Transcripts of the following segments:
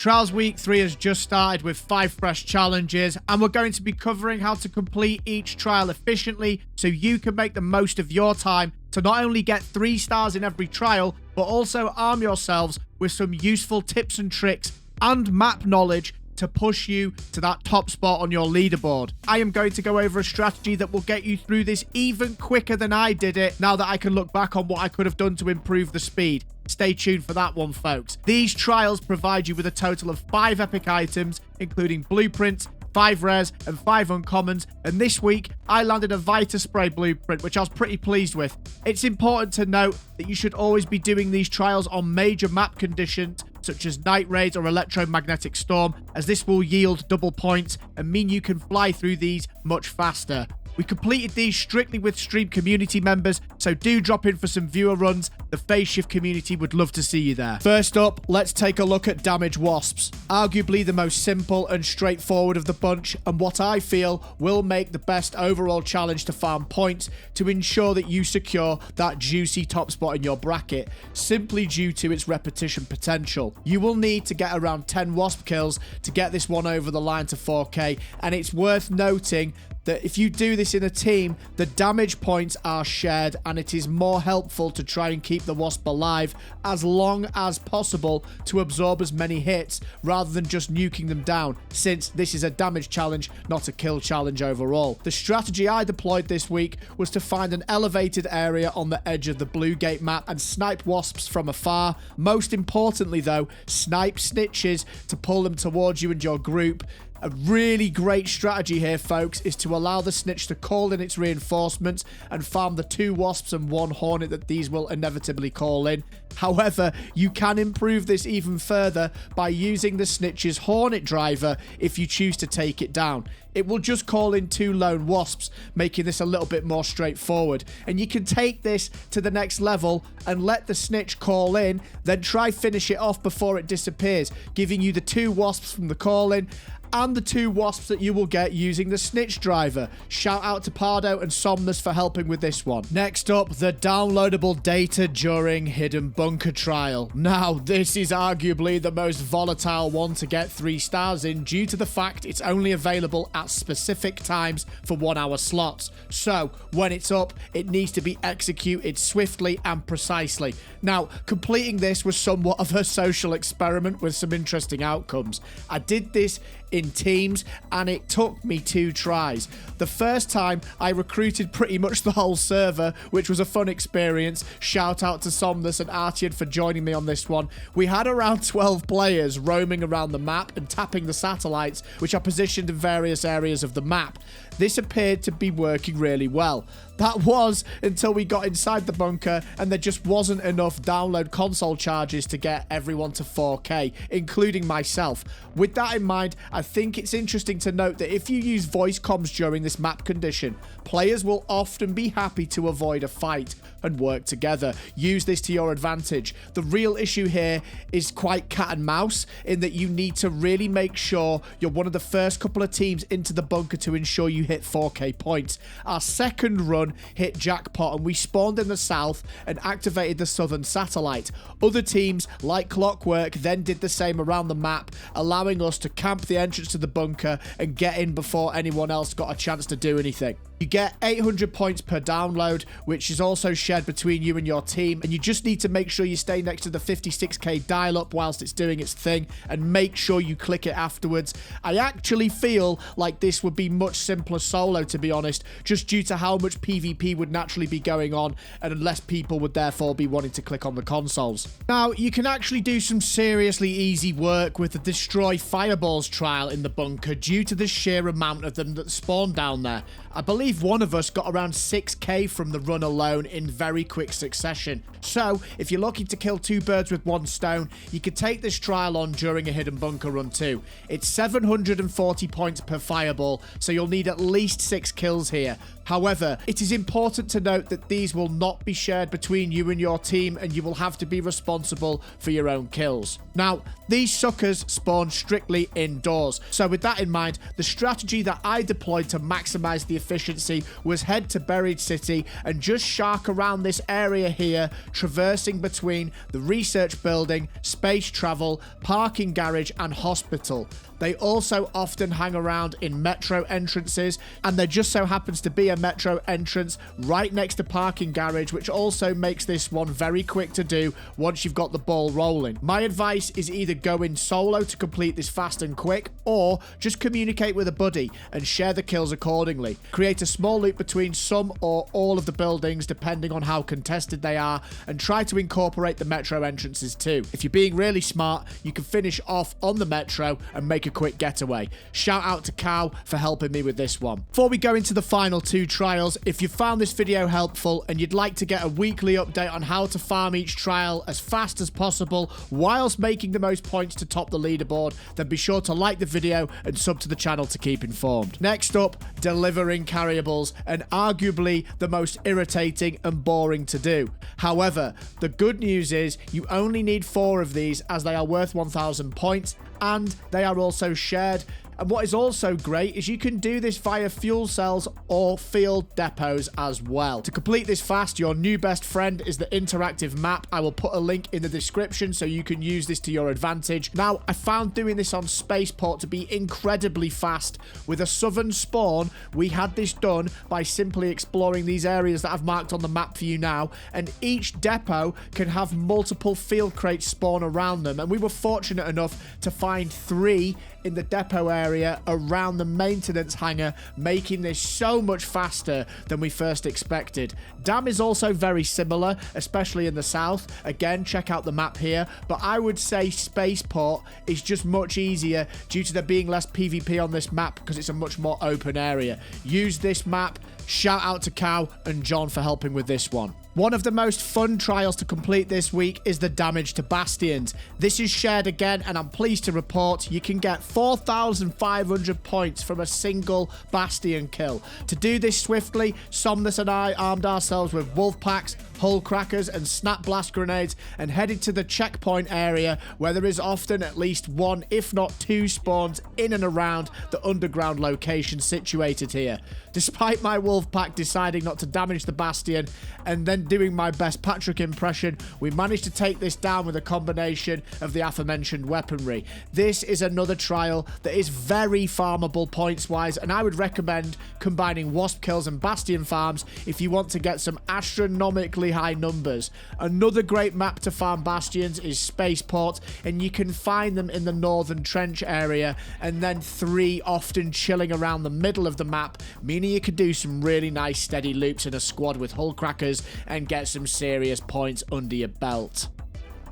Trials Week 3 has just started with 5 fresh challenges, and we're going to be covering how to complete each trial efficiently so you can make the most of your time to not only get 3 stars in every trial, but also arm yourselves with some useful tips and tricks and map knowledge to push you to that top spot on your leaderboard. I am going to go over a strategy that will get you through this even quicker than I did it, now that I can look back on what I could have done to improve the speed. Stay tuned for that one, folks. These trials provide you with a total of 5 epic items, including blueprints, 5 rares, and 5 uncommons, and this week I landed a Vita Spray blueprint, which I was pretty pleased with. It's important to note that you should always be doing these trials on major map conditions, such as night raids or electromagnetic storm, as this will yield double points and mean you can fly through these much faster. We completed these strictly with stream community members, so do drop in for some viewer runs. The Phase Shift community would love to see you there. First up, let's take a look at damage wasps. Arguably the most simple and straightforward of the bunch, and what I feel will make the best overall challenge to farm points to ensure that you secure that juicy top spot in your bracket, simply due to its repetition potential. You will need to get around 10 wasp kills to get this one over the line to 4K, and it's worth noting that if you do this in a team, the damage points are shared, and it is more helpful to try and keep the wasp alive as long as possible to absorb as many hits rather than just nuking them down, since this is a damage challenge, not a kill challenge overall. The strategy I deployed this week was to find an elevated area on the edge of the Blue Gate map and snipe wasps from afar. Most importantly though, snipe snitches to pull them towards you and your group. A really great strategy here, folks, is to allow the snitch to call in its reinforcements and farm the 2 wasps and 1 hornet that these will inevitably call in. However, you can improve this even further by using the snitch's hornet driver if you choose to take it down. It will just call in 2 lone wasps, making this a little bit more straightforward. And you can take this to the next level and let the snitch call in, then try finish it off before it disappears, giving you the 2 wasps from the call in and the 2 wasps that you will get using the snitch driver. Shout out to Pardo and Somnus for helping with this one. Next up, the downloadable data during Hidden Bunker trial. Now, this is arguably the most volatile one to get 3 stars in due to the fact it's only available at specific times for 1-hour slots. So, when it's up, it needs to be executed swiftly and precisely. Now, completing this was somewhat of a social experiment with some interesting outcomes. I did this in teams and it took me 2 tries. The first time I recruited pretty much the whole server, which was a fun experience. Shout out to Somnus and Artian for joining me on this one. We had around 12 players roaming around the map and tapping the satellites, which are positioned in various areas of the map. This appeared to be working really well. That was until we got inside the bunker and there just wasn't enough download console charges to get everyone to 4K, including myself. With that in mind, I think it's interesting to note that if you use voice comms during this map condition, players will often be happy to avoid a fight and work together. Use this to your advantage. The real issue here is quite cat and mouse, in that you need to really make sure you're one of the first couple of teams into the bunker to ensure you hit 4K points. Our second run hit jackpot and we spawned in the south and activated the southern satellite. Other teams, like clockwork, then did the same around the map, allowing us to camp the entrance to the bunker and get in before anyone else got a chance to do anything. You get 800 points per download, which is also shared between you and your team, and you just need to make sure you stay next to the 56k dial-up whilst it's doing its thing, and make sure you click it afterwards. I actually feel like this would be much simpler solo, to be honest, just due to how much PvP would naturally be going on, and less people would therefore be wanting to click on the consoles. Now, you can actually do some seriously easy work with the Destroy Fireballs trial in the bunker due to the sheer amount of them that spawn down there. I believe one of us got around 6k from the run alone in very quick succession. So, if you're looking to kill 2 birds with 1 stone, you could take this trial on during a Hidden Bunker run too. It's 740 points per fireball, so you'll need at least 6 kills here. However, it is important to note that these will not be shared between you and your team, and you will have to be responsible for your own kills. Now, these suckers spawn strictly indoors, so with that in mind, the strategy that I deployed to maximize the efficiency was head to Buried City and just shark around this area here, traversing between the research building, space travel, parking garage, and hospital. They also often hang around in metro entrances, and there just so happens to be a metro entrance right next to parking garage, which also makes this one very quick to do once you've got the ball rolling. My advice is either go in solo to complete this fast and quick, or just communicate with a buddy and share the kills accordingly. Create a small loop between some or all of the buildings depending on how contested they are, and try to incorporate the metro entrances too. If you're being really smart, you can finish off on the metro and make a quick getaway. Shout out to Cow for helping me with this one. Before we go into the final two trials, if you found this video helpful and you'd like to get a weekly update on how to farm each trial as fast as possible whilst making the most points to top the leaderboard, then be sure to like the video and sub to the channel to keep informed. Next up, delivering carriables, and arguably the most irritating and boring to do. However, the good news is you only need 4 of these, as they are worth 1,000 points, and they are also shared. And what is also great is you can do this via fuel cells or field depots as well. To complete this fast, your new best friend is the interactive map. I will put a link in the description so you can use this to your advantage. Now, I found doing this on Spaceport to be incredibly fast. With a southern spawn, we had this done by simply exploring these areas that I've marked on the map for you now, and each depot can have multiple field crates spawn around them, and we were fortunate enough to find 3 in the depot area around the maintenance hangar, making this so much faster than we first expected. Dam is also very similar, especially in the south. Again, check out the map here, but I would say Spaceport is just much easier due to there being less PvP on this map because it's a much more open area. Use this map. Shout out to Cow and John for helping with this one. One of the most fun trials to complete this week is the damage to Bastions. This is shared again, and I'm pleased to report you can get 4,500 points from a single Bastion kill. To do this swiftly, Somnus and I armed ourselves with wolf packs, hull crackers, and snap blast grenades, and headed to the checkpoint area where there is often at least 1, if not 2 spawns in and around the underground location situated here. Despite my wolf pack deciding not to damage the Bastion and then doing my best Patrick impression, we managed to take this down with a combination of the aforementioned weaponry. This is another trial that is very farmable points wise, and I would recommend combining Wasp kills and Bastion farms if you want to get some astronomically high numbers. Another great map to farm Bastions is Spaceport, and you can find them in the northern trench area, and then 3 often chilling around the middle of the map, meaning you can do some really nice steady loops in a squad with hull crackers and get some serious points under your belt.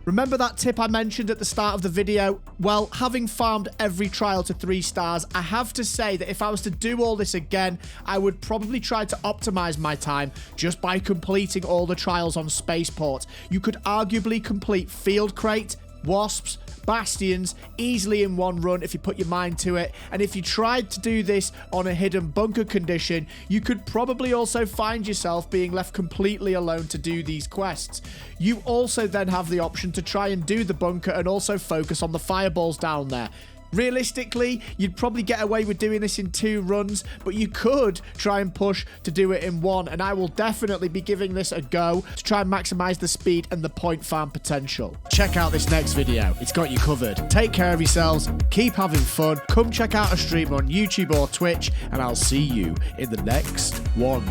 Remember that tip I mentioned at the start of the video? Well, having farmed every trial to 3 stars, I have to say that if I was to do all this again, I would probably try to optimize my time just by completing all the trials on Spaceport. You could arguably complete Field Crate, Wasps, Bastions easily in one run if you put your mind to it, and if you tried to do this on a hidden bunker condition, you could probably also find yourself being left completely alone to do these quests. You also then have the option to try and do the bunker and also focus on the fireballs down there. Realistically, you'd probably get away with doing this in 2 runs, but you could try and push to do it in 1, and I will definitely be giving this a go to try and maximize the speed and the point farm potential. Check out this next video. It's got you covered. Take care of yourselves, keep having fun, come check out a stream on YouTube or Twitch, and I'll see you in the next one.